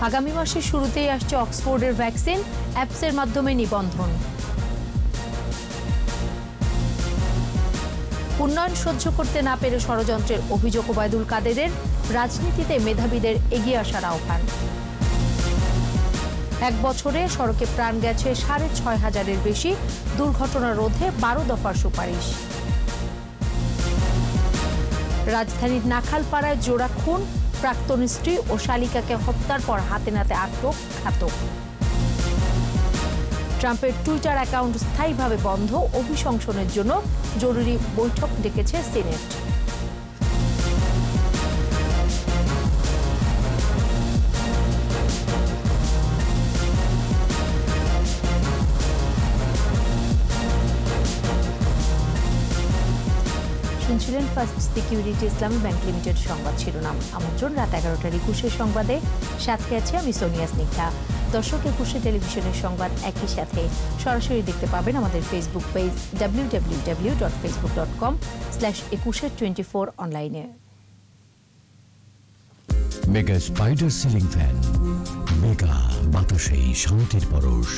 আগামী মাসের শুরুতেই আসছে অক্সফোর্ডের ভ্যাকসিন, অ্যাপসের মাধ্যমে নিবন্ধন। উন্নয়ন সহ্য করতে না পেরে ষড়যন্ত্রের অভিযোগ ওবায়দুল কাদেরের, রাজনীতিতে মেধাবীদের এগিয়ে আসার আহ্বান। এক বছরে সড়কে প্রাণ গেছে ৬,৫০০-এর বেশি, দুর্ঘটনা রোধে ১২ দফার সুপারিশ। রাজধানীর নাখালপাড়ায় জোড়া খুন, প্রাক্তন স্ত্রী ও শালিকাকে হত্যার পর হাতে নাতে আটক ঘাতক। ট্রাম্পের টুইটার অ্যাকাউন্ট স্থায়ীভাবে বন্ধ, অভিশংসনের জন্য জরুরি বৈঠক ডেকেছে সিনেট। শুনছিলেন ফার্স্ট সিকিউরিটি ইসলামী ব্যাংক লিমিটেড সংবাদ শিরোনাম। আমন্ত্রণ রাত 11টার 21 সংবাদে, সাথে আছে আমি সোনিয়া স্নিগ্ধা। দর্শক, 21 টেলিভিশনের সংবাদ একই সাথে সরাসরি দেখতে পাবেন আমাদের ফেসবুক পেজ www.facebook.com/2124 অনলাইনে। Mega spider ceiling fan, mega বাতাসেই শান্তির পরশ।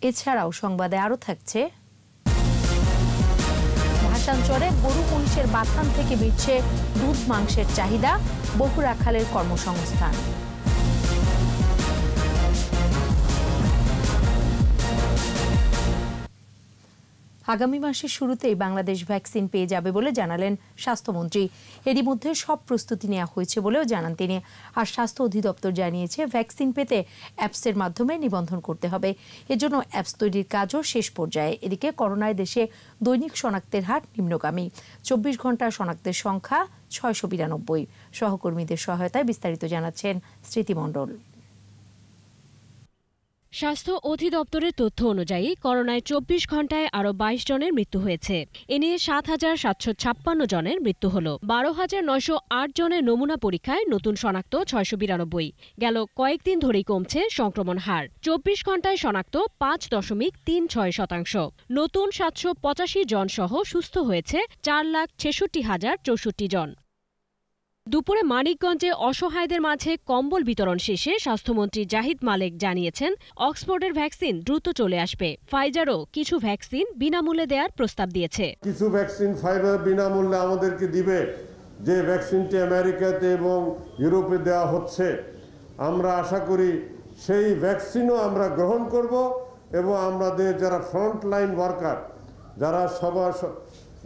এছাড়াও সংবাদে আরও থাকছে, ভাষাঞ্চলে গরু মহিষের বাথান থেকে বিচ্ছে দুধ মাংসের চাহিদা, বহু রাখালের কর্মসংস্থান। আগামী মাসের শুরুতেই বাংলাদেশ ভ্যাকসিন পেয়ে যাবে বলে জানালেন স্বাস্থ্যমন্ত্রী। এরই মধ্যে সব প্রস্তুতি নেওয়া হয়েছে বলেও জানান তিনি। আর স্বাস্থ্য অধিদপ্তর জানিয়েছে, ভ্যাকসিন পেতে অ্যাপসের মাধ্যমে নিবন্ধন করতে হবে। এজন্য অ্যাপস তৈরির কাজও শেষ পর্যায়ে। এদিকে করোনায় দেশে দৈনিক শনাক্তের হার নিম্নগামী। 24 ঘন্টা শনাক্তের সংখ্যা 692। সহকর্মীদের সহায়তায় বিস্তারিত জানাচ্ছেন স্মৃতি মণ্ডল। স্বাস্থ্য অধিদপ্তরের তথ্য অনুযায়ী করোনায় 24 ঘন্টায় আরও 22 জনের মৃত্যু হয়েছে। এ নিয়ে ৭,৭৫৬ জনের মৃত্যু হল। ১২,৯০৮ জনের নমুনা পরীক্ষায় নতুন শনাক্ত ৬৯২। গেল কয়েকদিন ধরেই কমছে সংক্রমণ হার। 24 ঘন্টায় শনাক্ত ৫.৩৬%। নতুন ৭৮৫ জন সহ সুস্থ হয়েছে ৪,৬৬,০৬৪ জন। দুপুরে মানিকগঞ্জে অসহায়দের মাঝে কম্বল বিতরণ শেষে স্বাস্থ্যমন্ত্রী জাহিদ মালেক জানিয়েছেন, অক্সফোর্ডের ভ্যাকসিন দ্রুত চলে আসবে। ফাইজারও কিছু ভ্যাকসিন বিনামূল্যে দেওয়ার প্রস্তাব দিয়েছে। কিছু ভ্যাকসিন ফাইজার বিনামূল্যে আমাদেরকে দিবে, যে ভ্যাকসিনটি আমেরিকাতে এবং ইউরোপে দেওয়া হচ্ছে। আমরা আশা করি সেই ভ্যাকসিনও আমরা গ্রহণ করব এবং আমাদের যারা ফ্রন্টলাইন ওয়ার্কার,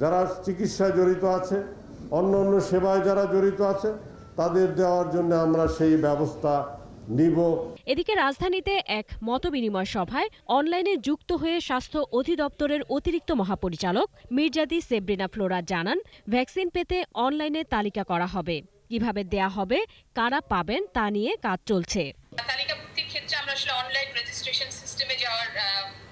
যারা চিকিৎসায় জড়িত আছে, অন্য অন্য সেবায় যারা জড়িত আছে, তাদের দেওয়ার জন্য আমরা সেই ব্যবস্থা নিব। এদিকে রাজধানীতে এক মতবিনিময় সভায় অনলাইনে যুক্ত হয়ে স্বাস্থ্য অধিদপ্তরের অতিরিক্ত মহাপরিচালক মির্জাদি সেব্রিনা ফ্লোরা জানান, ভ্যাকসিন পেতে অনলাইনে তালিকা করা হবে। কিভাবে দেয়া হবে, কারা পাবেন তা নিয়ে কাজ চলছে। তালিকাভুক্তির ক্ষেত্রে আমরা আসলে অনলাইন রেজিস্ট্রেশন সিস্টেমে যাওয়ার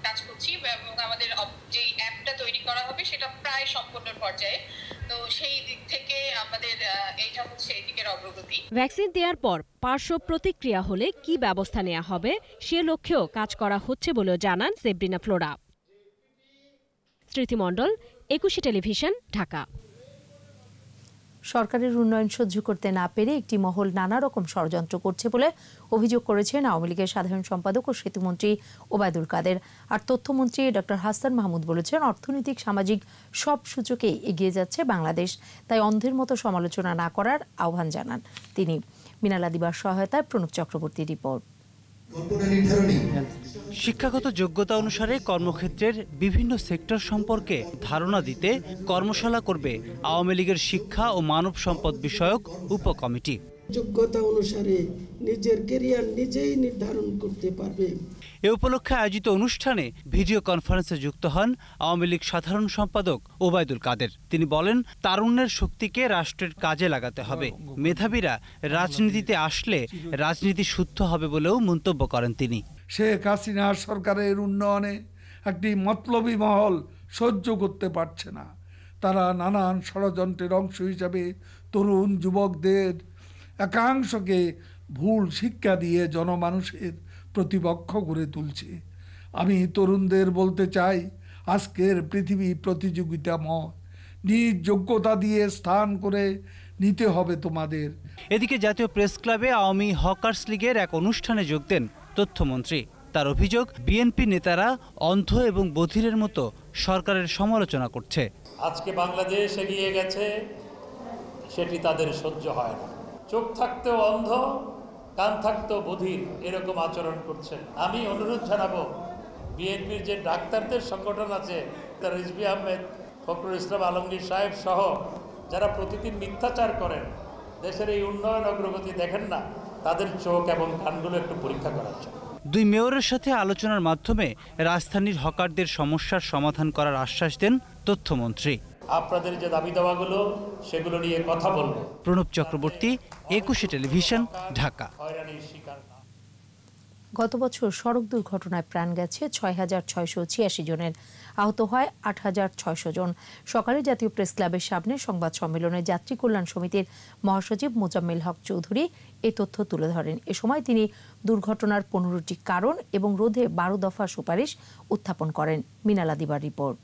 কাজ করছি এবং আমাদের যে অ্যাপটা তৈরি করা হবে সেটা প্রায় সম্পূর্ণ পর্যায়ে। তো সেই দিক থেকে আমাদের এইটা হচ্ছে এই দিকের অগ্রগতি। ভ্যাকসিন দেওয়ার পর পার্শ্ব প্রতিক্রিয়া হলে কি ব্যবস্থা নেওয়া হবে সে লক্ষ্যেও কাজ করা হচ্ছে বলেও জানান সেব্রিনা ফ্লোরা। স্মৃতি মণ্ডল, 21 টেলিভিশন, ঢাকা। সরকারের উন্নয়ন সহ্য করতে না পেরে একটি মহল নানা রকম ষড়যন্ত্র করছে বলে অভিযোগ করেছেন আওয়ামী লীগের সাধারণ সম্পাদক ও সেতুমন্ত্রী ওবায়দুল কাদের। আর তথ্যমন্ত্রী ডক্টর হাসান মাহমুদ বলেছেন, অর্থনৈতিক সামাজিক সব সূচকেই এগিয়ে যাচ্ছে বাংলাদেশ, তাই অন্ধের মতো সমালোচনা না করার আহ্বান জানান তিনি। মিনালা দিবার সহায়তায় প্রণব চক্রবর্তী রিপোর্ট। শিক্ষাগত যোগ্যতা অনুসারে কর্মক্ষেত্রের বিভিন্ন সেক্টর সম্পর্কে ধারণা দিতে কর্মশালা করবে আওয়ামী লীগের শিক্ষা ও মানব সম্পদ বিষয়ক উপকমিটি। যোগ্যতা অনুসারে নিজের ক্যারিয়ার নিজেই নির্ধারণ করতে পারবে। এ উপলক্ষে আয়োজিত অনুষ্ঠানে ভিডিও কনফারেন্সে যুক্ত হন আওয়ামী লীগ সাধারণ সম্পাদক ওবায়দুল কাদের। তিনি বলেন, তারুণ্যের শক্তিকে রাষ্ট্রের কাজে লাগাতে হবে। মেধাবীরা রাজনীতিতে আসলে রাজনীতি শুদ্ধ হবে বলেও মন্তব্য করেন তিনি। শেখ হাসিনার সরকারের উন্নয়নে একটি মতলবী মহল সহ্য করতে পারছে না। তারা নানান ষড়যন্ত্রের অংশ হিসাবে তরুণ যুবকদের একাংশকে ভুল শিক্ষা দিয়ে জনমানুষের প্রতিপক্ষ করে তুলছে। আমি তরুণদের বলতে চাই, আজকের পৃথিবী প্রতিযোগিতাময়। নিজ যোগ্যতা দিয়ে স্থান করে নিতে হবে তোমাদের। এদিকে জাতীয় প্রেস ক্লাবে আওয়ামী হকার্স লীগের এক অনুষ্ঠানে যোগ দেন তথ্যমন্ত্রী। তার অভিযোগ, বিএনপি নেতারা অন্ধ এবং বধিরের মতো সরকারের সমালোচনা করছে। আজকে বাংলাদেশ এগিয়ে গেছে, সেটি তাদের সহ্য হয় না। চোখ থাকতেও অন্ধ, কান থাকতেও বধির, এরকম আচরণ করছেন। আমি অনুরোধ জানাবো, বিএনপির যে ডাক্তারদের সংগঠন আছে, তার রিজভী আহমেদ, ফখরুল ইসলাম আলমগীর সাহেব সহ যারা প্রতিদিন মিথ্যাচার করেন, দেশের এই উন্নয়ন অগ্রগতি দেখেন না, তাদের চোখ এবং কানগুলো একটু পরীক্ষা করার জন্য। দুই মেয়রের সাথে আলোচনার মাধ্যমে রাজধানীর হকারদের সমস্যার সমাধান করার আশ্বাস দেন তথ্যমন্ত্রী। আপনাদের যে দাবি দাওয়াগুলো, সেগুলো নিয়ে কথা বলবো। প্রণব চক্রবর্তী, একুশে টেলিভিশন, ঢাকা। গত বছর সড়ক দুর্ঘটনায় প্রাণ গেছে ৬,৬৮৬ জনের, আহত হয় ৮,৬০০ জন। সকালে জাতীয় প্রেস ক্লাবের সামনে সংবাদ সম্মেলনে যাত্রী কল্যাণ সমিতির মহাসচিব মোজাম্মেল হক চৌধুরী এই তথ্য তুলে ধরেন। এ সময় তিনি দুর্ঘটনার ১৫টি কারণ এবং রোধে ১২ দফা সুপারিশ উত্থাপন করেন। মিনালা দিবার রিপোর্ট।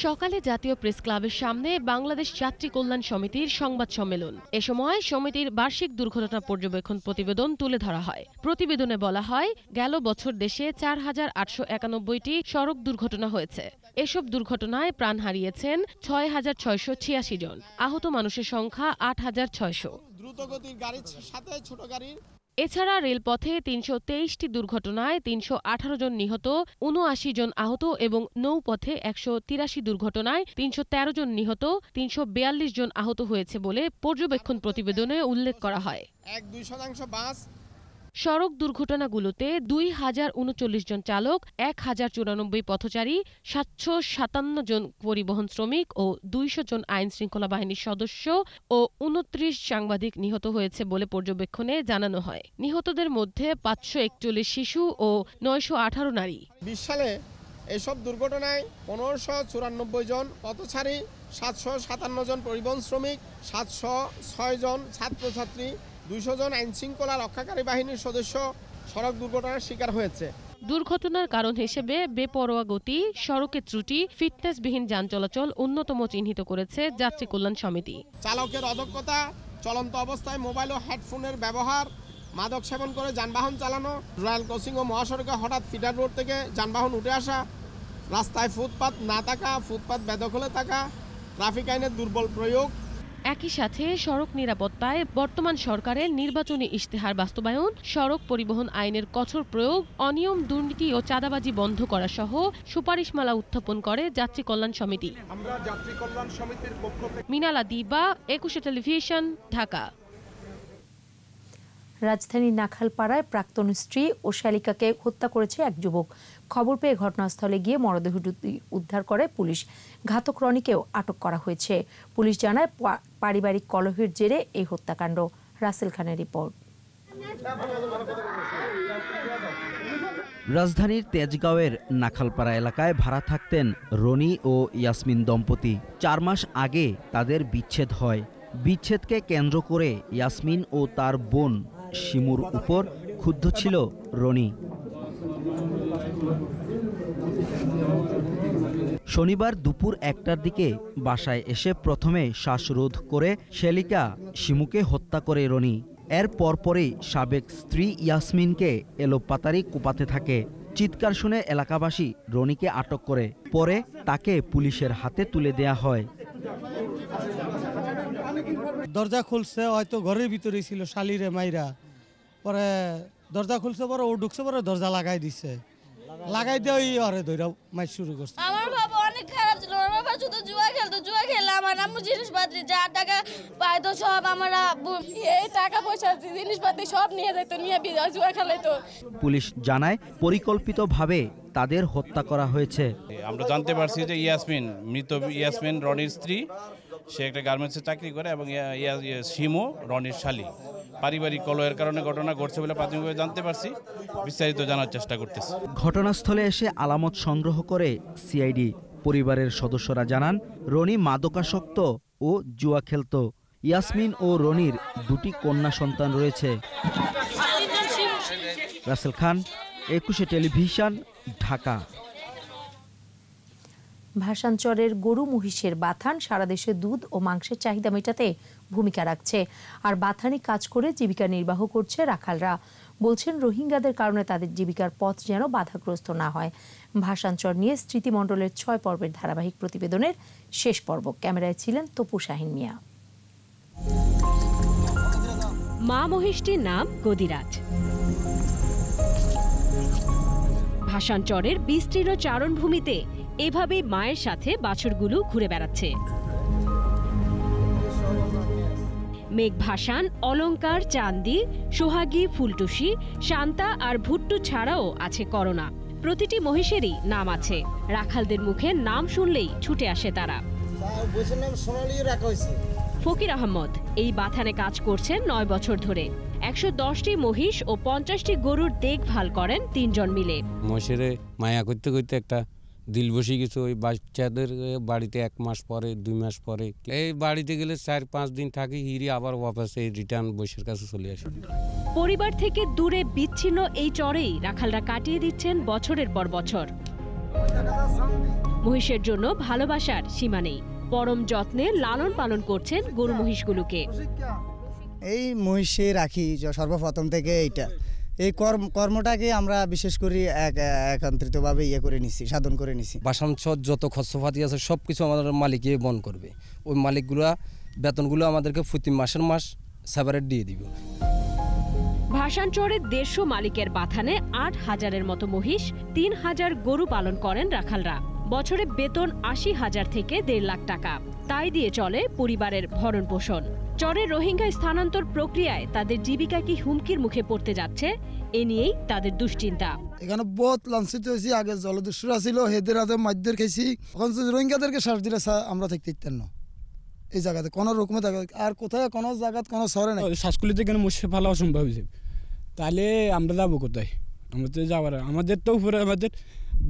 সকালে জাতীয় প্রেস ক্লাবের সামনে বাংলাদেশ যাত্রী কল্যাণ সমিতির সংবাদ সম্মেলন। এ সময় সমিতির বার্ষিক দুর্ঘটনা পর্যবেক্ষণ প্রতিবেদন তুলে ধরা হয়। প্রতিবেদনে বলা হয়, গেল বছর দেশে ৪,৮৯১টি সড়ক দুর্ঘটনা হয়েছে। এসব দুর্ঘটনায় প্রাণ হারিয়েছেন ৬,৬৮৬ জন, আহত মানুষের সংখ্যা ৮,৬০০। দ্রুতগতির গাড়ির সাথে ছোট গাড়ির এছাড়া রেলপথে ৩২৩টি দুর্ঘটনায় ৩১৮ জন নিহত, ৭৯ জন আহত এবং নৌপথে ১৮৩ দুর্ঘটনায় ৩১৩ জন নিহত, ৩৪২ জন আহত হয়েছে বলে পর্যবেক্ষণ প্রতিবেদনে উল্লেখ করা হয়। ১-২% বাস। সড়ক দুর্ঘটনাগুলোতে ২,০৩৯ জন চালক, ১,০৯৪ পথচারী, ৭৫৭ জন পরিবহন শ্রমিক ও ২০০ জন আইন শৃঙ্খলা বাহিনীর সদস্য ও ২৯ সাংবাদিক নিহত হয়েছে বলে পর্যবেক্ষণে জানানো হয়। নিহতদের মধ্যে ৫৪১ শিশু ও ৯১৮ নারী। ২০ সালে এসব দুর্ঘটনায় ১৫৯৪ জন পথচারী, ৭৫৭ জন পরিবহন শ্রমিক, ৭০৬ জন ছাত্রছাত্রী, ২০০ জন আইনশৃঙ্খলা রক্ষাকারী বাহিনীর সদস্য সড়ক দুর্ঘটনার শিকার হয়েছে। দুর্ঘটনার কারণ হিসেবে বেপরোয়া গতি, সড়কের ত্রুটি, ফিটনেসবিহীন যান চলাচল অন্যতম চিহ্নিত করেছে যাত্রী কল্যাণ সমিতি। চালকের অদক্ষতা, চলন্ত অবস্থায় মোবাইল ও হেডফোনের ব্যবহার, মাদক সেবন করে যানবাহন চালানো, রয়্যাল ক্রসিং ও মহাসড়কে হঠাৎ ফিডার রোড থেকে যানবাহন উঠে আসা, রাস্তায় ফুটপাত না থাকা, ফুটপাত বেদখলে থাকা, ট্রাফিক আইনের দুর্বল প্রয়োগ। একই সাথে সড়ক নিরাপত্তায় বর্তমান সরকারের নির্বাচনী ইশতেহার বাস্তবায়ন, সড়ক পরিবহন আইনের কঠোর প্রয়োগ, অনিয়ম, দুর্নীতি ও চাঁদাবাজি বন্ধ করা সহ সুপারিশমালা উত্থাপন করে যাত্রী কল্যাণ সমিতি। মিনালা দিবা, একুশে টেলিভিশন, ঢাকা। রাজধানীর নাখালপাড়ায় প্রাক্তন স্ত্রী ও শালিকাকে হত্যা করেছে এক যুবক। খবর পেয়ে ঘটনাস্থলে গিয়ে মরদেহটি উদ্ধার করে পুলিশ। ঘাতক রনিকেও আটক করা হয়েছে। পুলিশ জানায় পারিবারিক কলহের জেরে এই হত্যাকাণ্ড। রাসেল খানের রিপোর্ট। রাজধানীর তেজগাঁওয়ের নাখালপাড়া এলাকায় ভাড়া থাকতেন রনি ও ইয়াসমিন দম্পতি। ৪ মাস আগে তাদের বিচ্ছেদ হয়। বিচ্ছেদকে কেন্দ্র করে ইয়াসমিন ও তার বোন শিমুর উপর ক্ষুব্ধ ছিল রনি। শনিবার দুপুর ১টার দিকে বাসায় এসে প্রথমে শ্বাসরোধ করে শালিকা শিমুকে হত্যা করে রনি। এর পরপরই সাবেক স্ত্রী ইয়াসমিনকে এলোপাতাড়ি কোপাতে থাকে। চিৎকার শুনে এলাকাবাসী রনিকে আটক করে। পরে তাকে পুলিশের হাতে তুলে দেয়া হয়। দরজা খুলছে, হয়তো ঘরের ভিতরেই ছিল শালিরে মাইরা। পরে দরজা খুলছে, পরে ও ঢুকছে, পরে দরজা লাগাই দিছে। লাগাই দিয়ে ওই আরে ধইরা মাইর শুরু করছে। আমার বাবা অনেক খারাপ ছিল। আমার বাবা শুধু জুয়া খেলতো। জুয়া খেলে আমার আম্মু জিনিসপাতি যা টাকা পাইতো সব আমার এই টাকা পয়সা জিনিসপাতি সব নিয়ে যেত, নিয়ে জুয়া খেলাইতো। পুলিশ জানায় পরিকল্পিতভাবে তাদের হত্যা করা হয়েছে। আমরা জানতে পারছি যে মৃত ইয়াসমিন রনির স্ত্রী, সে একটা গার্মেন্টসে চাকরি করে এবং শিমু রনির শালী। পারিবারিক কলহের কারণে ঘটনা ঘটছে বলে প্রাথমিকভাবে জানতে পারছি। বিস্তারিত জানার চেষ্টা করতেছি। ঘটনাস্থলে এসে আলামত সংগ্রহ করে সিআইডি। পরিবারের সদস্যরা জানান রনি মাদকাসক্ত ও জুয়া খেলত। ইয়াসমিন ও রনির 2টি কন্যা সন্তান রয়েছে। রাসেল খান, একুশে টেলিভিশন, ঢাকা। ভাসানচরের গরু মহিষের বাথান সারা দেশে দুধ ও মাংসের চাহিদা মেটাতে ভূমিকা রাখছে। আর বাথানি কাজ করে জীবিকা নির্বাহ করছে রাখালরা। বলছেন, রোহিঙ্গাদের কারণে তাদের জীবিকার পথ যেন বাধাগ্রস্ত না হয়। ভাসানচর নিয়ে স্মৃতিমণ্ডলের 6 পর্বের ধারাবাহিক প্রতিবেদনের শেষ পর্ব। ক্যামেরায় ছিলেন তপু শাহিন মিয়া। মা মহিষটির নাম গদিরাজ। ভাসানচরের বিস্তীর্ণ চারণভূমিতে এভাবেই মায়ের সাথে বাছুরগুলো ঘুরে বেড়াচ্ছে। মেঘ ভাসান, অলংকার, চান্দি, সোহাগী, ফুলটুসি, শান্তা আর ভুট্টু ছাড়াও আছে করোনা। প্রতিটি মহিষেরই নাম আছে। রাখালদের মুখে নাম শুনলেই ছুটে আসে তারা। ফকির আহমদ এই বাথানে কাজ করছেন 9 বছর ধরে। 110টি মহিষ ও 50টি গরুর দেখভাল করেন 3 জন মিলে। মহিষের মায়া করতে করতে একটা দিল বসে গেছে। ওই বাচ্চাদের বাড়িতে 1 মাস পরে 2 মাস পরে এই বাড়িতে গেলে 4-5 দিন থাকি, হিরি আবার ওয়াপাসে রিটার্ন বসের কাছে চলে আসে। পরিবার থেকে দূরে বিচ্ছিন্ন এই চরেই রাখালরা কাটিয়ে দিচ্ছেন বছরের পর বছর। মহিষের জন্য ভালোবাসার সীমা নেই। পরম যত্নে লালন পালন করছেন গরু মহিষগুলোকে। এই মহিষে রাখি সর্বপ্রথম থেকে এইটা এই কর্মটাকে আমরা বিশেষ করে একত্রিতভাবে করে নিছি, সাধন করে নিছি। ভাসানচর যত খরচপাতি আছে সব কিছু আমাদের মালিকই বহন করবে। ওই মালিকগুলা বেতনগুলো আমাদেরকে প্রতি মাসের মাস সেপারেট দিয়ে দিব। ভাসানচরের 150 মালিকের বাথানে 8,000-এর মতো মহিষ, 3,000 গরু পালন করেন রাখালরা। বছরে বেতন 80,000 থেকে 1.5 লাখ টাকা। তাই দিয়ে চলে পরিবারের ভরণ পোষণ। চরের রোহিঙ্গা স্থানান্তর প্রক্রিয়ায় তাদের জীবিকা কি হুমকির মুখে পড়তে যাচ্ছে, এ নিয়েই তাদের দুশ্চিন্তা। এখানে বহুত লাঞ্ছিত হয়েছি। আগে জলদস্যুরা ছিল, হেদের হাতে মাইদের খেয়েছি। এখন রোহিঙ্গাদেরকে শ্বাস দিলে আমরা থাকতে দিতেন না এই জায়গাতে কোনো রকমে থাকে। আর কোথায় কোনো জায়গাত কোনো শহরে নেই। শ্বাসকুলিতে কেন মশে ফেলা অসম্ভব হয়েছে, তাহলে আমরা যাবো কোথায়? আমাদের যাওয়ার, আমাদের তো উপরে আমাদের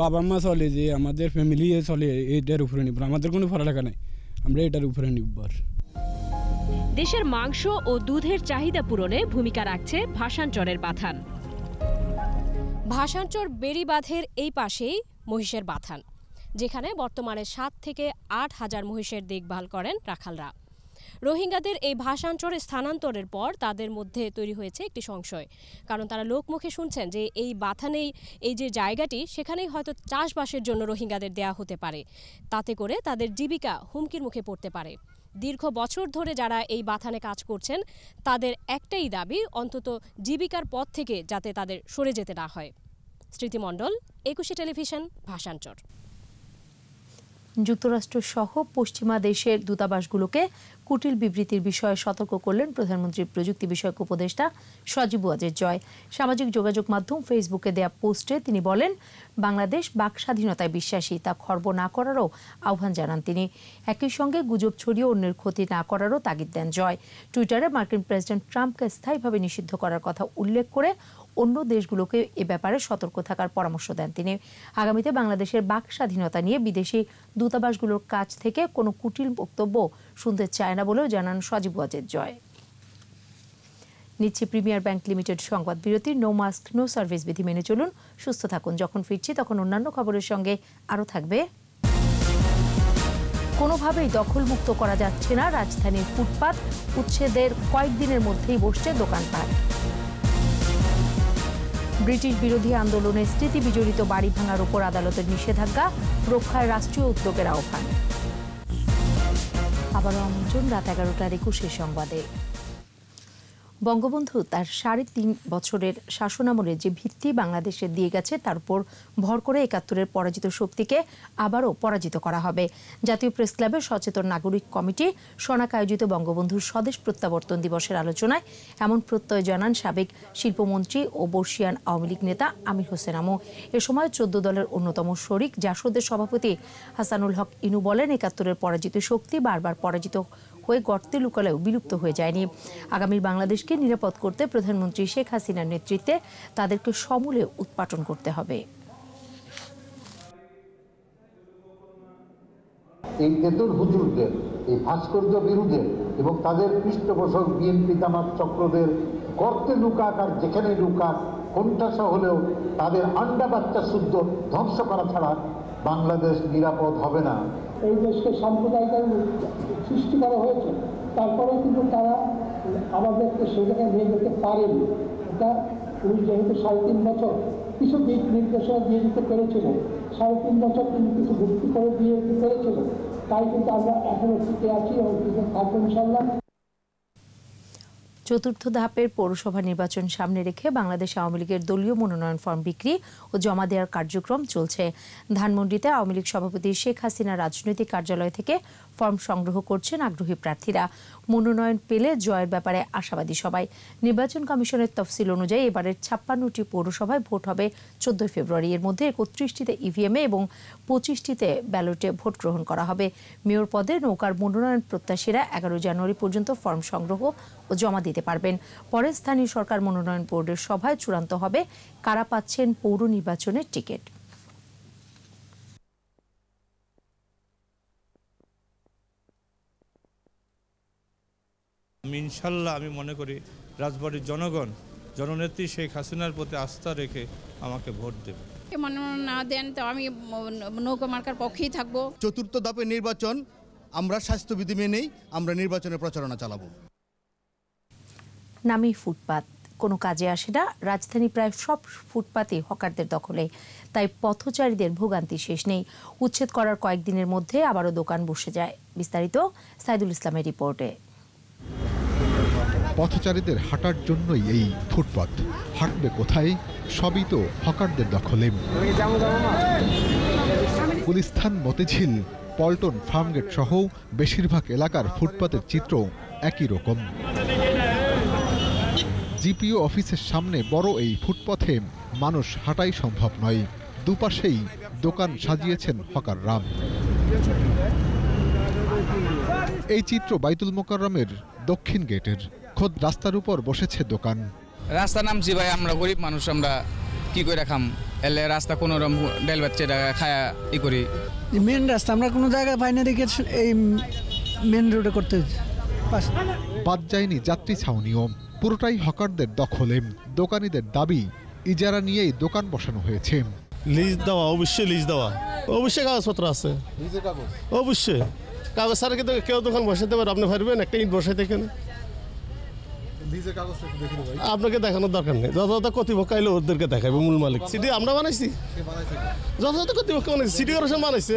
বাবা মা চলে, যে আমাদের ফ্যামিলি চলে, এটার উপরে নিব। আমাদের কোনো পড়ালেখা নাই, আমরা এটার উপরে নিব। দেশের মাংস ও দুধের চাহিদা পূরণে ভূমিকা রাখছে ভাসানচরের বাথান। ভাসানচর বেড়িবাঁধের এই পাশেই মহিষের বাথান, যেখানে বর্তমানে 7 থেকে 8,000 মহিষের দেখভাল করেন রাখালরা। রোহিঙ্গাদের এই ভাসানচরে স্থানান্তরের পর তাদের মধ্যে তৈরি হয়েছে একটি সংশয়। কারণ তারা লোকমুখে শুনছেন যে এই বাথানেই, এই যে জায়গাটি, সেখানেই হয়তো চাষবাসের জন্য রোহিঙ্গাদের দেয়া হতে পারে। তাতে করে তাদের জীবিকা হুমকির মুখে পড়তে পারে। দীর্ঘ বছর ধরে যারা এই বাথানে কাজ করছেন তাদের একটাই দাবি, অন্তত জীবিকার পথ থেকে যাতে তাদের সরে যেতে না হয়। স্মৃতিমণ্ডল, 21 টেলিভিশন, ভাসানচর। যুক্তরাষ্ট্র সহ পশ্চিমা দেশের দূতাবাসগুলোকে কুটিল বিবৃতির বিষয়ে সতর্ক করলেন প্রধানমন্ত্রীর প্রযুক্তি বিষয়ক উপদেষ্টা সজীব ওয়াজেদ জয়। সামাজিক যোগাযোগ মাধ্যম ফেসবুকে দেয়া পোস্টে তিনি বলেন, বাংলাদেশ বাক স্বাধীনতায় বিশ্বাসী, তা খর্ব না করারও আহ্বান জানান তিনি। একই সঙ্গে গুজব ছড়িয়ে অন্যের ক্ষতি না করারও তাগিদ দেন জয়। টুইটারে মার্কিন প্রেসিডেন্ট ট্রাম্পকে স্থায়ীভাবে নিষিদ্ধ করার কথা উল্লেখ করে অন্য দেশগুলোকে এ ব্যাপারে সতর্ক থাকার পরামর্শ দেন তিনি। আগামীতে বাংলাদেশের বাক স্বাধীনতা নিয়ে বিদেশি দূতাবাসগুলোর কাছ থেকে কোনো কুটিল বক্তব্য শুনতে চায় না বলেও জানান সজীব ওয়াজেদ জয়। নিচ্ছে প্রিমিয়ার ব্যাংক লিমিটেড সংবাদ বিরতি। নো মাস্ক নো সার্ভিস বিধি মেনে চলুন, সুস্থ থাকুন। যখন ফিরছি তখন অন্যান্য খবরের সঙ্গে আরও থাকবে, কোনোভাবেই দখলমুক্ত করা যাচ্ছে না রাজধানীর ফুটপাত, উচ্ছেদের কয়েকদিনের মধ্যেই বসছে দোকানপাট। ব্রিটিশ বিরোধী আন্দোলনে স্মৃতি বিজড়িত বাড়ি ভাঙার উপর আদালতের নিষেধাজ্ঞা, রক্ষায় রাষ্ট্রীয় উদ্যোগের আহ্বান। আবারও আমন্ত্রণ রাত 11টার 21 সংবাদে। বঙ্গবন্ধু তার 3.5 বছরের শাসনামলে যে ভিত্তি বাংলাদেশে দিয়ে গেছে তার উপর ভর করে 71-এর পরাজিত শক্তিকে আবারও পরাজিত করা হবে। জাতীয় প্রেস ক্লাবের সচেতন নাগরিক কমিটি সনাক আয়োজিত বঙ্গবন্ধুর স্বদেশ প্রত্যাবর্তন দিবসের আলোচনায় এমন প্রত্যয় জানান সাবেক শিল্পমন্ত্রী ও বর্ষিয়ান আওয়ামী লীগ নেতা আমির হোসেন আমু। এ সময় 14 দলের অন্যতম শরিক জাসদের সভাপতি হাসানুল হক ইনু বলেন, 71-এর পরাজিত শক্তি বারবার পরাজিত হয়ে গর্তে লুকালেও বিলুপ্ত হয়ে যায়নি। আগামীর বাংলাদেশকে নিরাপদ করতে প্রধানমন্ত্রী শেখ হাসিনার নেতৃত্বে তাদেরকে সমূলে উৎপাটন করতে হবে। এই তেতুল হুজুরদের, এই ভাস্কর্য বিরুদ্ধে এবং তাদের পৃষ্ঠপোষক বিএনপি জামাত চক্রদের গর্তে লুকাক আর যেখানে লুকাক কোনটা হলেও তাদের আন্ডা বাচ্চা শুদ্ধ ধ্বংস করা ছাড়া বাংলাদেশ নিরাপদ হবে না। এই দেশকে সাম্প্রদায়িক সৃষ্টি করা হয়েছে, তারপরে কিন্তু তারা আমাদেরকে সে জায়গায় নিয়ে যেতে পারেনি। এটা পুলিশ যেহেতু 3.5 বছর কিছু দিক নির্দেশনা দিয়ে দিতে পেরেছিল, 3.5 বছর কিন্তু কিছু ভিত্তি করে দিয়ে দিতে পেরেছিল, তাই কিন্তু আমরা এখনো টিকে আছি এবং টিকে থাকবো ইনশাল্লাহ। চতুর্থ ধাপের পৌরসভা নির্বাচন সামনে রেখে বাংলাদেশ আওয়ামী লীগের দলীয় মনোনয়ন ফর্ম বিক্রি ও জমা দেওয়ার কার্যক্রম চলছে। ধানমন্ডিতে আওয়ামী লীগ সভাপতি শেখ হাসিনা রাজনৈতিক কার্যালয় থেকে ফর্ম সংগ্রহ করছেন আগ্রহী প্রার্থীরা। মনোনয়ন পেলে জয়ের ব্যাপারে আশাবাদী সবাই। নির্বাচন কমিশনের তফসিল অনুযায়ী এবারের 56টি পৌরসভায় ভোট হবে 14 ফেব্রুয়ারি। এর মধ্যে 31টিতে ইভিএমে এবং 25টিতে ব্যালটে ভোট গ্রহণ করা হবে। মেয়র পদে নৌকার মনোনয়ন প্রত্যাশীরা 11 জানুয়ারি পর্যন্ত ফর্ম সংগ্রহ ও জমা দিতে পারবেন। পরে স্থানীয় সরকার মনোনয়ন বোর্ডের সভায় চূড়ান্ত হবে কারা পাচ্ছেন পৌর নির্বাচনের টিকিট। ইনশাল্লাহ আমি মনে করি রাজবাড়ির জনগণ জননেত্রী শেখ হাসিনার প্রতি আস্থা রেখে আমাকে ভোট দেবে। মনোনয়ন না দেন তো আমি নৌকা মার্কার পক্ষেই থাকবো। চতুর্থ ধাপের নির্বাচন আমরা স্বাস্থ্যবিধি মেনেই আমরা নির্বাচনের প্রচারণা চালাবো। নামে ফুটপাত কোনো কাজে আসে না। রাজধানী প্রায় সব ফুটপাতই হকারদের দখলে, তাই পথচারীদের ভোগান্তি শেষ নেই। উচ্ছেদ করার কয়েকদিনের মধ্যে আবারও দোকান বসে যায়। বিস্তারিত সাইদুল ইসলামের রিপোর্টে। পথচারীদের হাঁটার জন্যই এই ফুটপাত, হাঁটবে কোথায়? সবই তো হকারদের দখলে। গুলিস্তান, মতিঝিল, পল্টন, ফার্মগেট সহ বেশিরভাগ এলাকার ফুটপাতের চিত্র একই রকম। জিপিও অফিসের সামনে বড় এই ফুটপথে মানুষ হাঁটাই সম্ভব নয়। দুপাশেই দোকান সাজিয়েছেন হকাররা। এই চিত্র বাইতুল মোকাররমের দক্ষিণ গেটের। খোদ রাস্তার উপর বসেছে দোকান। রাস্তা নামছি ভাই, আমরা গরিব মানুষ, আমরা কি করে খাম? এলে রাস্তা কোনো রকম ডেল বাচ্চাটা খায়া ই করি। মেন রাস্তা আমরা কোনো জায়গায় পাই না দেখে এই মেন রোডে করতে বাদ যায়নি যাত্রী ছাউনিও, পুরোটাই হকারদের দখলে। দোকানিদের দাবি ইজারা নিয়েই দোকান বসানো হয়েছে। লিজ দেওয়া, অবশ্যই লিজ দেওয়া, অবশ্যই কাগজপত্র আছে, অবশ্যই কাগজ ছাড়া কিন্তু কেউ দোকান বসাতে পারে। আপনি পারবেন একটা ইট বসাইতে? এখানে আপনাকে দেখানোর দরকার নেই, যথাযথ কর্তৃপক্ষ আইলে ওদেরকে দেখাবে। মূল মালিক সিটি আমরা বানাইছি, যথাযথ কর্তৃপক্ষ বানাইছি, সিটি কর্পোরেশন বানাইছে।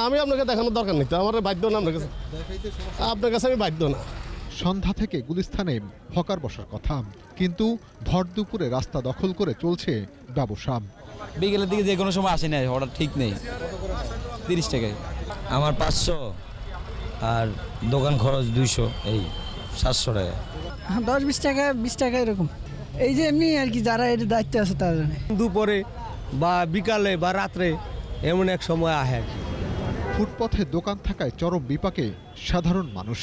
আমি আপনাকে দেখানোর দরকার নেই, তো আমার বাধ্য না, আপনার কাছে আমি বাধ্য না। সন্ধ্যা থেকে গুলিস্তানে হকার বসার কথা, কিন্তু ভর দুপুরে রাস্তা দখল করে চলছে ব্যবসা। বিকেলের দিকে যে কোনো সময় আসে না, অর্ডার ঠিক নেই। 30 টাকায় আমার 500, আর দোকান খরচ 200, এই 700 টাকা। 10-20 টাকা 20 টাকা এরকম। এই যে এমনি আর কি, যারা এর দায়িত্বে আছে তারা জানে। দুপুরে বা বিকালে বা রাত্রে এমন এক সময় আহে। ফুটপথে দোকান থাকায় চরম বিপাকে সাধারণ মানুষ।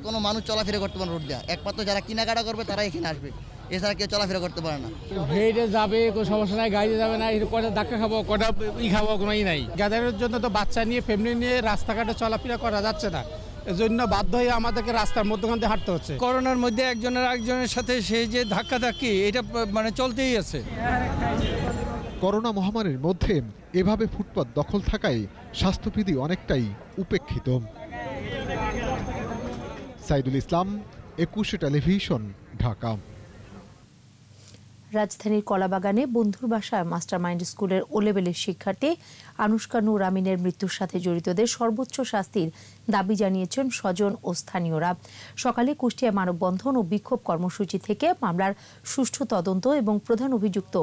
কোনো মানুষ চলাফেরা করতে পারে রোড দেওয়া, একমাত্র যারা কেনাকাটা করবে তারা এখানে আসবে, এছাড়া কেউ চলাফেরা করতে পারে না। হেঁটে যাবে, কোনো সমস্যা নাই, গাড়িতে যাবে না, কটা ধাক্কা খাবো, কটা খাবো, কোনো নাই। যাতায়াতের জন্য তো বাচ্চা নিয়ে ফ্যামিলি নিয়ে রাস্তাঘাটে চলাফেরা করা যাচ্ছে না, এজন্য বাধ্য হয়ে আমাদেরকে রাস্তার মধ্যখান দিয়ে হাঁটতে হচ্ছে। করোনার মধ্যে একজনের আরেকজনের সাথে সেই যে ধাক্কাধাক্কি, এটা মানে চলতেই আছে। করোনা মহামারীর মধ্যে এভাবে ফুটপাত দখল থাকায় স্বাস্থ্যবিধি অনেকটাই উপেক্ষিত। সাইদুল ইসলাম, 21 টেলিভিশন, ঢাকা। রাজধানীর কলাবাগানে বন্ধুর বাসায় মাস্টারমাইন্ড স্কুলের ও-লেভেলের শিক্ষার্থী আনুশকা নূর আমিনের মৃত্যুর সাথে জড়িতদের সর্বোচ্চ শাস্তির দাবি জানিয়েছেন স্বজন ও স্থানীয়রা। সকালে কুষ্টিয়া মানববন্ধন ও বিক্ষোভ কর্মসূচি থেকে মামলার সুষ্ঠু তদন্ত এবং প্রধান অভিযুক্ত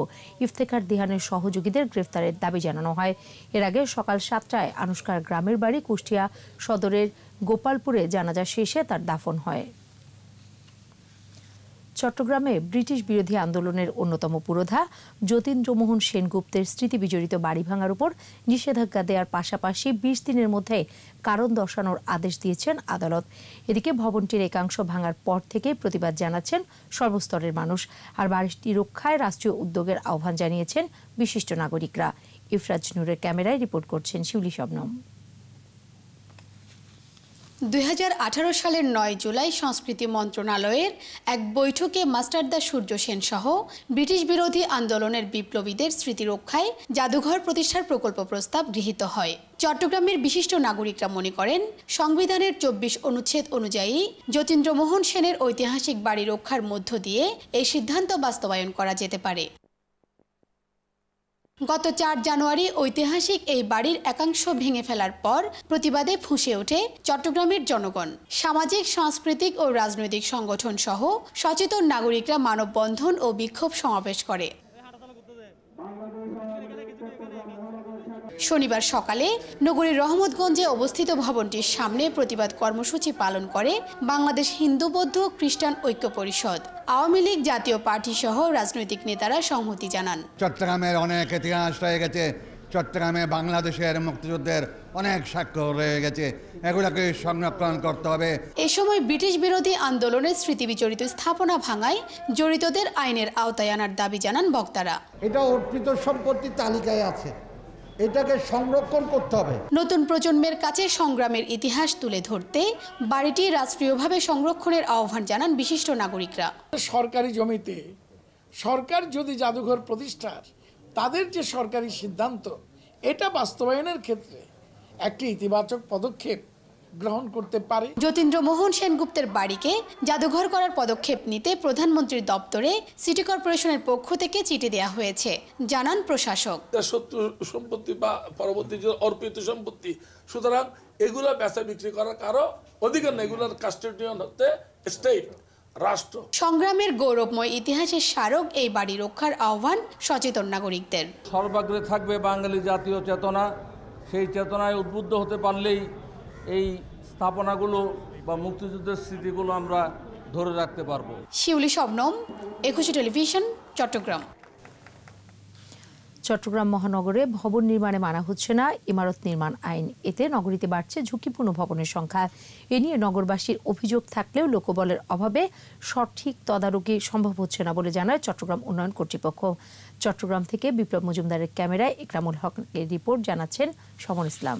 ইফতেখার দিহানের সহযোগীদের গ্রেফতারের দাবি জানানো হয়। এর আগে সকাল 7টায় আনুশকার গ্রামের বাড়ি কুষ্টিয়া সদরের গোপালপুরে জানাজা শেষে তার দাফন হয়। চট্টগ্রামে ব্রিটিশ বিরোধী আন্দোলনের অন্যতম পুরোধা যতীন্দ্রমোহন সেনগুপ্তের স্মৃতি বিজড়িত বাড়ি ভাঙার উপর নিষেধাজ্ঞা দেওয়ার পাশাপাশি 20 দিনের মধ্যে কারণ দর্শানোর আদেশ দিয়েছেন আদালত। এদিকে ভবনটির একাংশ ভাঙার পর থেকে প্রতিবাদ জানাচ্ছেন সর্বস্তরের মানুষ, আর বাড়িটি রক্ষায় রাষ্ট্রীয় উদ্যোগের আহ্বান জানিয়েছেন বিশিষ্ট নাগরিকরা। ইফরাজ নূরের ক্যামেরায় রিপোর্ট করছেন শিউলি শবনম। 2018 সালের 9 জুলাই সংস্কৃতি মন্ত্রণালয়ের এক বৈঠকে মাস্টারদা সূর্য সেন সহ ব্রিটিশ বিরোধী আন্দোলনের বিপ্লবীদের স্মৃতি রক্ষায় জাদুঘর প্রতিষ্ঠার প্রকল্প প্রস্তাব গৃহীত হয়। চট্টগ্রামের বিশিষ্ট নাগরিকরা মনে করেন সংবিধানের 24 অনুচ্ছেদ অনুযায়ী যতীন্দ্রমোহন সেনের ঐতিহাসিক বাড়ি রক্ষার মধ্য দিয়ে এই সিদ্ধান্ত বাস্তবায়ন করা যেতে পারে। গত 4 জানুয়ারি ঐতিহাসিক এই বাড়ির একাংশ ভেঙে ফেলার পর প্রতিবাদে ফুঁসে ওঠে চট্টগ্রামের জনগণ। সামাজিক, সাংস্কৃতিক ও রাজনৈতিক সংগঠন সহ সচেতন নাগরিকরা মানববন্ধন ও বিক্ষোভ সমাবেশ করে। শনিবার সকালে নগরীর রহমতগঞ্জে অবস্থিত ভবনটির সামনে প্রতিবাদ কর্মসূচি পালন করে বাংলাদেশ হিন্দু বৌদ্ধ খ্রিস্টান ঐক্য পরিষদ, আওয়ামী লীগ জাতীয় পার্টি সহ রাজনৈতিক নেতারা সংহতি জানান। চট্টগ্রামের অনেক ইতিহাস রয়ে গেছে, চট্টগ্রামে বাংলাদেশের মুক্তিযুদ্ধের অনেক সাক্ষ্য রয়ে গেছে, এগুলোকে সংরক্ষণ করতে হবে। এ সময় ব্রিটিশ বিরোধী আন্দোলনের স্মৃতিবিজড়িত স্থাপনা ভাঙায় জড়িতদের আইনের আওতায় আনার দাবি জানান বক্তারা। এটা অর্পিত সম্পত্তির তালিকায় আছে, এটাকে সংরক্ষণ করতে হবে। নতুন প্রজন্মের কাছে সংগ্রামের ইতিহাস তুলে ধরতে বাড়িটি রাষ্ট্রীয়ভাবে সংরক্ষণের আহ্বান জানান বিশিষ্ট নাগরিকরা। সরকারি জমিতে সরকার যদি জাদুঘর প্রতিষ্ঠার তাদের যে সরকারি সিদ্ধান্ত, এটা বাস্তবায়নের ক্ষেত্রে একটি ইতিবাচক পদক্ষেপ গ্রহণ করতে পারে। যতীন্দ্রমোহন সেনগুপ্তের বাড়িকে জাদুঘর করার পদক্ষেপ নিতে প্রধানমন্ত্রীর দপ্তরে সিটি কর্পোরেশনের পক্ষ থেকে চিঠি দেওয়া হয়েছে জানান প্রশাসক। শত্রু সম্পত্তি বা পরবর্তী অর্পিত সম্পত্তি, সুতরাং এগুলা বেচা বিক্রি করার কারো অধিকার নেই, এগুলোর কাস্টোডিয়ান হতে স্টেট, রাষ্ট্র। সংগ্রামের গৌরবময় ইতিহাসের স্মারক এই বাড়ি রক্ষার আহ্বান সচেতন নাগরিকদের। সর্বাগ্রে থাকবে বাঙালি জাতীয় চেতনা, সেই চেতনায় উদ্বুদ্ধ হতে পারলেই এই স্থাপনাগুলো বা মুক্তিযুদ্ধের স্মৃতিগুলো আমরা ধরে রাখতে পারবো। শিউলি শবনম, একুশে টেলিভিশন, চট্টগ্রাম। চট্টগ্রাম মহানগরে ভবন নির্মাণে মানা হচ্ছে না ইমারত নির্মাণ আইন, এতে নগরীতে বাড়ছে ঝুঁকিপূর্ণ ভবনের সংখ্যা। এ নিয়ে নগরবাসীর অভিযোগ থাকলেও লোকবলের অভাবে সঠিক তদারকি সম্ভব হচ্ছে না বলে জানায় চট্টগ্রাম উন্নয়ন কর্তৃপক্ষ। চট্টগ্রাম থেকে বিপ্লব মজুমদারের ক্যামেরায় ইকরামুল হকের রিপোর্ট, জানাচ্ছেন সমর ইসলাম।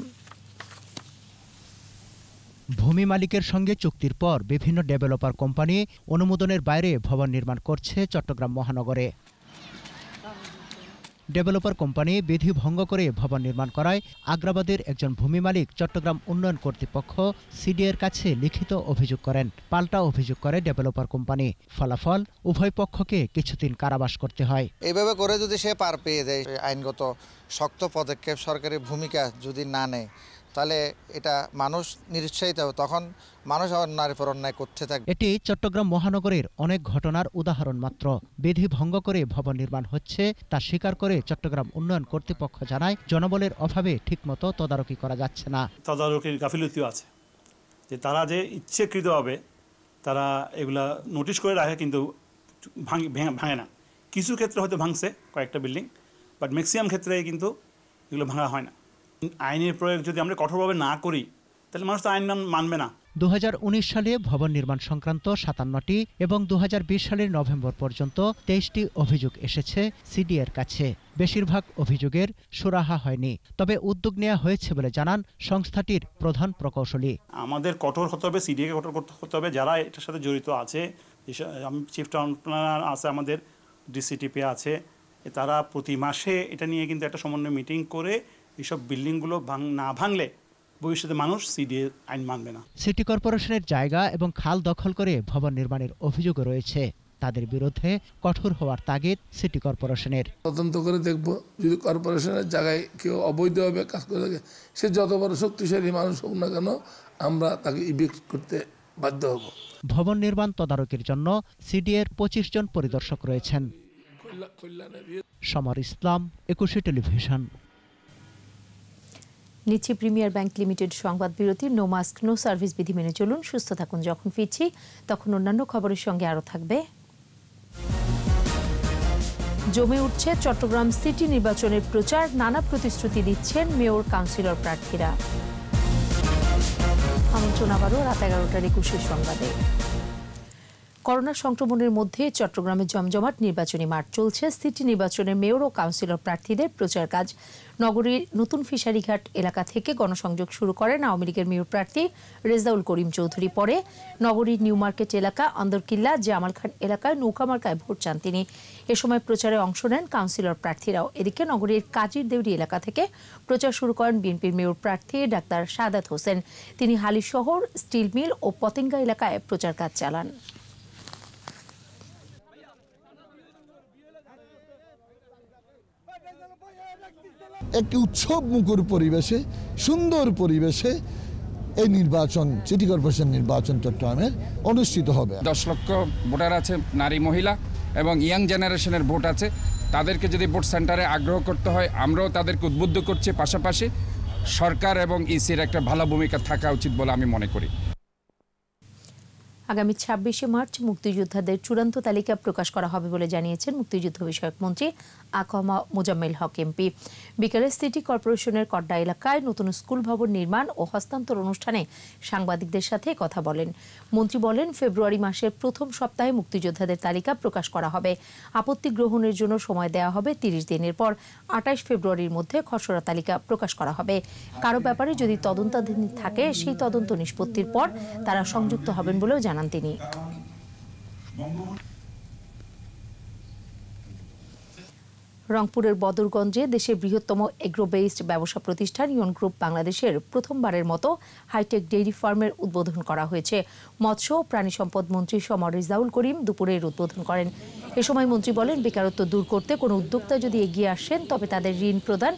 ভূমি মালিকের সঙ্গে চুক্তির পর বিভিন্ন ডেভেলপার কোম্পানি অনুমোদনের বাইরে ভবন নির্মাণ করছে চট্টগ্রাম মহানগরে। ডেভেলপার কোম্পানি বিধি ভঙ্গ করে ভবন নির্মাণ করায় আগ্রাবাদের একজন ভূমি মালিক চট্টগ্রাম উন্নয়ন কর্তৃপক্ষ সিডিএর কাছে লিখিত অভিযোগ করেন। পাল্টা অভিযোগ করে ডেভেলপার কোম্পানি। ফলাফল, উভয় পক্ষকে কিছুদিন কারাবাস করতে হয়। এইভাবে করে যদি সে পার পেয়ে যায়, আইনগত শক্ত পদক্ষেপ সরকারি ভূমিকা যদি না নেয়, তাহলে এটা মানুষ নিরুৎসাহিত হবে, তখন মানুষ অন্যায়ের পর অন্যায় করতে থাকবে। এটি চট্টগ্রাম মহানগরের অনেক ঘটনার উদাহরণ মাত্র। বিধি ভঙ্গ করে ভবন নির্মাণ হচ্ছে তা স্বীকার করে চট্টগ্রাম উন্নয়ন কর্তৃপক্ষ জানায়, জনবলের অভাবে ঠিকমতো তদারকি করা যাচ্ছে না। তদারকির গাফিলতিও আছে, যে তারা যে ইচ্ছেকৃতভাবে তারা এগুলা নোটিশ করে রাখে কিন্তু ভাঙে না। কিছু ক্ষেত্রে হয়তো ভাঙছে কয়েকটা বিল্ডিং, বাট ম্যাক্সিমাম ক্ষেত্রে কিন্তু এগুলো ভাঙা হয় না। আইনের প্রয়োগ যদি আমরা কঠোরভাবে না করি, তাহলে মানুষ তো আইন মানবে না। 2019 সালে ভবন নির্মাণ সংক্রান্ত 57টি এবং 2020 সালের নভেম্বর পর্যন্ত 23টি অভিযোগ এসেছে সিডিএর কাছে। বেশিরভাগ অভিযোগের সুরাহা হয়নি, তবে উদ্যোগ নেওয়া হয়েছে বলে জানান সংস্থাটির প্রধান প্রকৌশলী। আমাদের কঠোর হতে হবে, সিডিএকে কঠোর করতে হবে, যারা এটার সাথে জড়িত আছে। চিফ টাউন প্ল্যানার আছে, আমাদের ডিসিটিপি আছে, তারা প্রতি মাসে এটা নিয়ে কিন্তু একটা সমন্বয় মিটিং করে এইসব বিল্ডিংগুলো না ভাঙলে ভবিষ্যতে মানুষ সিডিএ আইন মানবে না। সিটি কর্পোরেশনের জায়গা এবং খাল দখল করে ভবন নির্মাণের অভিযোগও রয়েছে। তাদের বিরুদ্ধে কঠোর হওয়ার তাগিদ সিটি কর্পোরেশনের। তদন্ত করে দেখব, যদি কর্পোরেশনের জায়গায় কেউ অবৈধভাবে কাজ করে থাকে, সে যত বড় শক্তিশালী মানুষ হোক না কেন, আমরা তাকে ইভিক্ট করতে বাধ্য হব। ভবন নির্মাণ তদারকির জন্য সিডিএর 25 জন পরিদর্শক রয়েছেন। সমর ইসলাম, একুশে টেলিভিশন। নিচ্ছি প্রিমিয়ার ব্যাংক লিমিটেড সংবাদ বিরতি। নো মাস্ক নো সার্ভিস বিধি মেনে চলুন, সুস্থ থাকুন। যখন ফিরছি তখন অন্যান্য খবরের সঙ্গে আরও থাকবে। জমে উঠছে চট্টগ্রাম সিটি নির্বাচনের প্রচার, নানা প্রতিশ্রুতি দিচ্ছেন মেয়র কাউন্সিলর প্রার্থীরা। আমন্ত্রণ আবারও রাত 11টার 21 সংবাদে। করোনা সংক্রমণের মধ্যে চট্টগ্রামে জমজমাট নির্বাচনী মাঠ চলছে। সিটি নির্বাচনের মেয়র ও কাউন্সিলর প্রার্থীদের প্রচার কাজ। নগরীর নতুন ফিশারিঘাট এলাকা থেকে গণসংযোগ শুরু করেন আওয়ামী লীগের মেয়র প্রার্থী রেজাউল করিম চৌধুরী। পরে নগরীর নিউ মার্কেট এলাকা, আন্দরকিল্লা, জামাল খান এলাকায় নৌকা মার্কায় ভোট চান তিনি। এ সময় প্রচারে অংশ নেন কাউন্সিলর প্রার্থীরাও। এদিকে নগরীর কাজীর দেউরি এলাকা থেকে প্রচার শুরু করেন বিএনপির মেয়র প্রার্থী ডাক্তার সাদাত হোসেন। তিনি হালিশহর, স্টিল মিল ও পতেঙ্গা এলাকায় প্রচার কাজ চালান। একটি উৎসব মুখর পরিবেশে, সুন্দর পরিবেশে এই নির্বাচন, সিটি কর্পোরেশন নির্বাচন চট্টগ্রামের অনুষ্ঠিত হবে। 10 লক্ষ ভোটার আছে, নারী মহিলা এবং ইয়াং জেনারেশনের ভোট আছে। তাদেরকে যদি ভোট সেন্টারে আগ্রহ করতে হয়, আমরাও তাদেরকে উদ্বুদ্ধ করছি। পাশাপাশি সরকার এবং ইসির একটা ভালো ভূমিকা থাকা উচিত বলে আমি মনে করি। আগামী 26শে মার্চ মুক্তিযোদ্ধাদের চূড়ান্ত তালিকা প্রকাশ করা হবে বলে জানিয়েছেন মুক্তিযুদ্ধ বিষয়ক মন্ত্রী আকমা মোজাম্মেল হক এমপি। বিকেলে সিটি কর্পোরেশনের কড্ডা এলাকায় নতুন স্কুল ভবন নির্মাণ ও হস্তান্তর অনুষ্ঠানে সাংবাদিকদের সাথে কথা বলেন। মন্ত্রী বলেন, ফেব্রুয়ারি মাসের প্রথম সপ্তাহে মুক্তিযোদ্ধাদের তালিকা প্রকাশ করা হবে। আপত্তি গ্রহণের জন্য সময় দেওয়া হবে 30 দিনের। পর 28 ফেব্রুয়ারির মধ্যে খসড়া তালিকা প্রকাশ করা হবে। কারো ব্যাপারে যদি তদন্তাধীন থাকে, সেই তদন্ত নিষ্পত্তির পর তারা সংযুক্ত হবেন বলেও জানান তিনি। রংপুরের বদরগঞ্জে দেশের বৃহত্তম এগ্রো বেসড ব্যবসা প্রতিষ্ঠান ইয়ন গ্রুপ বাংলাদেশের প্রথমবারের মতো হাইটেক ডেইরি ফার্মের উদ্বোধন করা হয়েছে। মৎস্য ও প্রাণী সম্পদ মন্ত্রী সম রেজাউল করিম দুপুরে এর উদ্বোধন করেন। এ সময় মন্ত্রী বলেন, বেকারত্ব দূর করতে কোনো উদ্যোক্তা যদি এগিয়ে আসেন, তবে তাদের ঋণ প্রদান,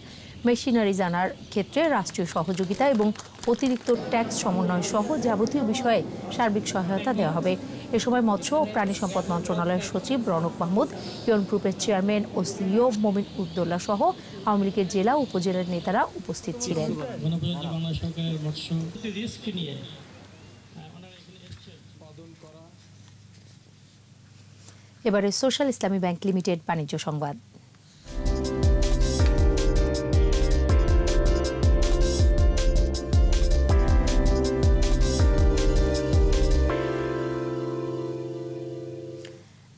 মেশিনারিজ আনার ক্ষেত্রে রাষ্ট্রীয় সহযোগিতা এবং অতিরিক্ত ট্যাক্স সমন্বয় সহ যাবতীয় বিষয়ে সার্বিক সহায়তা দেওয়া হবে। এ সময় মৎস্য ও প্রাণী সম্পদ মন্ত্রণালয়ের সচিব রনক মাহমুদ, ইয়ন গ্রুপের চেয়ারম্যান ও সিইও মমিন উদ্দোল্লা সহ আওয়ামী লীগের জেলা ও উপজেলার নেতারা উপস্থিত ছিলেন। এবারে সোশ্যাল ইসলামী ব্যাংক লিমিটেড বাণিজ্য সংবাদ।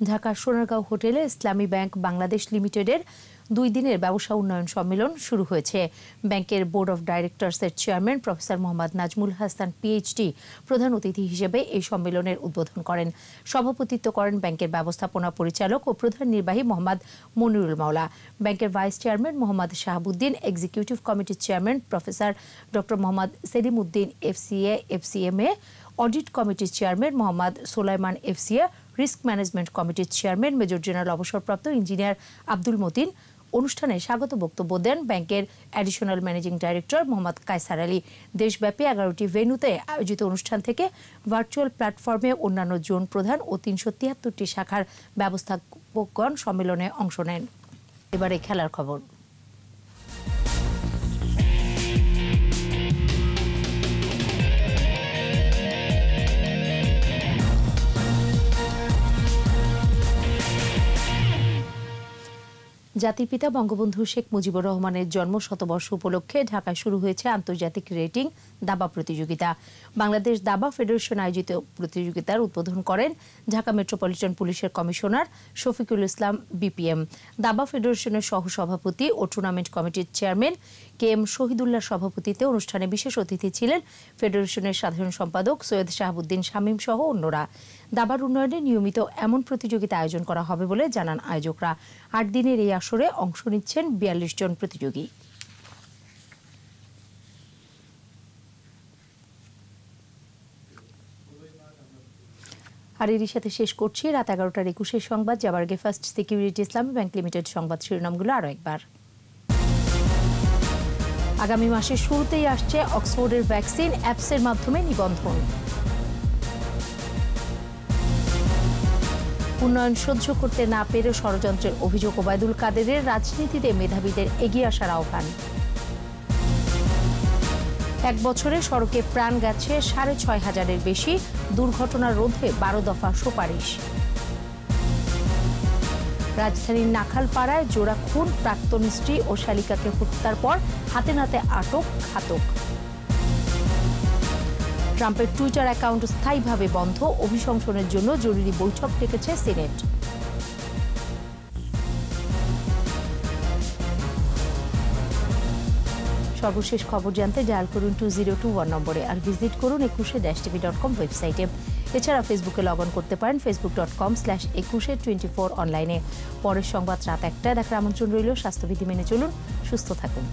ঢাকার সোনারগাঁও হোটেলে ইসলামী ব্যাংক বাংলাদেশ লিমিটেডের 2 দিনের ব্যবসা উন্নয়ন সম্মেলন শুরু হয়েছে। ব্যাংকের বোর্ড অব ডাইরেক্টরসের chairman professor Mohammad Nazmul Hasan PhD প্রধান অতিথি হিসেবে এই সম্মেলনের উদ্বোধন করেন। সভাপতিত্ব করেন ব্যাংকের ব্যবস্থাপনা পরিচালক ও প্রধান নির্বাহী মোহাম্মদ মনিরুল মাওলা। ব্যাংকের vice chairman Mohammad Shahabuddin, executive কমিটির chairman professor doctor Mohammad Selim Uddin FCA FCMA, audit কমিটির chairman Mohammad Solaiman FCA, risk management কমিটির চেয়ারম্যান মেজর জেনারেল অবসরপ্রাপ্ত ইঞ্জিনিয়ার আব্দুল মতিন। অনুষ্ঠানে স্বাগত বক্তব্য দেন ব্যাংকের additional managing director Mohammad Kaiser Ali. দেশব্যাপী 11টি ভেন্যুতে আয়োজিত অনুষ্ঠান থেকে ভার্চুয়াল প্ল্যাটফর্মে অন্যান্য জোন প্রধান ও 373টি শাখার ব্যবস্থাপকগণ সম্মেলনে অংশ নেন। এবারে খেলার খবর। জাতির পিতা বঙ্গবন্ধু শেখ মুজিবুর রহমানের জন্ম শতবর্ষ উপলক্ষে ঢাকায় শুরু হয়েছে আন্তর্জাতিক রেটিং দাবা প্রতিযোগিতা। বাংলাদেশ দাবা ফেডারেশন আয়োজিত প্রতিযোগিতার উদ্বোধন করেন ঢাকা মেট্রোপলিটন পুলিশের কমিশনার শফিকুল ইসলাম বিপিএম। দাবা ফেডারেশনের সহসভাপতি ও টুর্নামেন্ট কমিটির চেয়ারম্যান কে এম শহীদুল্লাহ সভাপতিত্বে অনুষ্ঠানে বিশেষ অতিথি ছিলেন ফেডারেশনের সাধারণ সম্পাদক সৈয়দ শাহাবুদ্দিন শামীম সহ অন্যরা। দাবার উন্নয়নে নিয়মিত এমন প্রতিযোগিতা আয়োজন করা হবে বলে জানান আয়োজকরা। 8 দিনের এই আসরে অংশ নিচ্ছেন 42 জন প্রতিযোগী। আর এরই সাথে শেষ করছি রাত 11টার 21 সংবাদ। যাবার আগে ফার্স্ট সিকিউরিটি ইসলামী ব্যাংক লিমিটেড সংবাদ শিরোনামগুলো আরও একবার। আগামী মাসের শুরুতেই আসছে অক্সফোর্ডের ভ্যাকসিন, অ্যাপসের মাধ্যমে নিবন্ধন। উন্নয়ন সহ্য করতে না পেরে ষড়যন্ত্রের অভিযোগ ওবায়দুল কাদেরের, রাজনীতিতে মেধাবীদের এগিয়ে আসার আহ্বান। 1 বছরে সড়কে প্রাণ গেছে 6,500-এর বেশি, দুর্ঘটনা রোধে 12 দফা সুপারিশ। রাজধানীর নাখালপাড়ায় জোড়া খুন, প্রাক্তন স্ত্রী ও শালিকাকে হত্যার পর হাতে নাতে আটক ঘাতক। ট্রাম্পের টুইটার অ্যাকাউন্ট স্থায়ীভাবে বন্ধ, অভিশংসনের জন্য জরুরি বৈঠক ডেকেছে সিনেট। সর্বশেষ খবর জানতে ডায়াল করুন 2021 নম্বরে আর ভিজিট করুন ekushe-tv.com ওয়েবসাইটে। এছাড়া ফেসবুকে লগ অন করতে পারেন facebook.com/ekushe24 অনলাইনে। পরের সংবাদ রাত 1টায় দেখার আমন্ত্রণ রইল। স্বাস্থ্যবিধি মেনে চলুন, সুস্থ থাকুন।